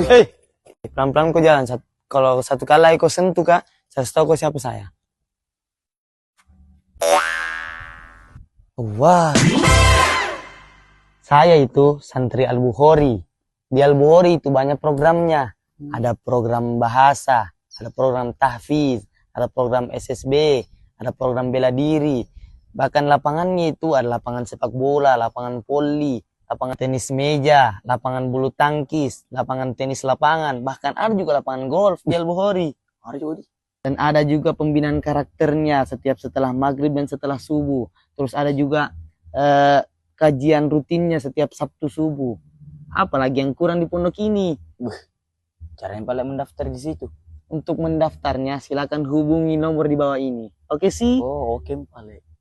Hei, pelan-pelan kau jalan. Kalau satu kali kau sentuh kak, saya tahu kau siapa saya. Wah, saya itu santri Al-Bukhari. Di Al-Bukhari itu banyak programnya. Ada program bahasa, ada program tahfiz, ada program SSB, ada program bela diri. Bahkan lapangannya itu ada lapangan sepak bola, lapangan voli, lapangan tenis meja, lapangan bulu tangkis, lapangan tenis lapangan, bahkan ada juga lapangan golf di Al-Bukhari. Dan ada juga pembinaan karakternya setiap setelah maghrib dan setelah subuh. Terus ada juga kajian rutinnya setiap Sabtu subuh. Apalagi yang kurang di pondok ini. Cara yang paling mendaftar di situ. Untuk mendaftarnya silakan hubungi nomor di bawah ini. Oke sih? Oh, oke, Pale.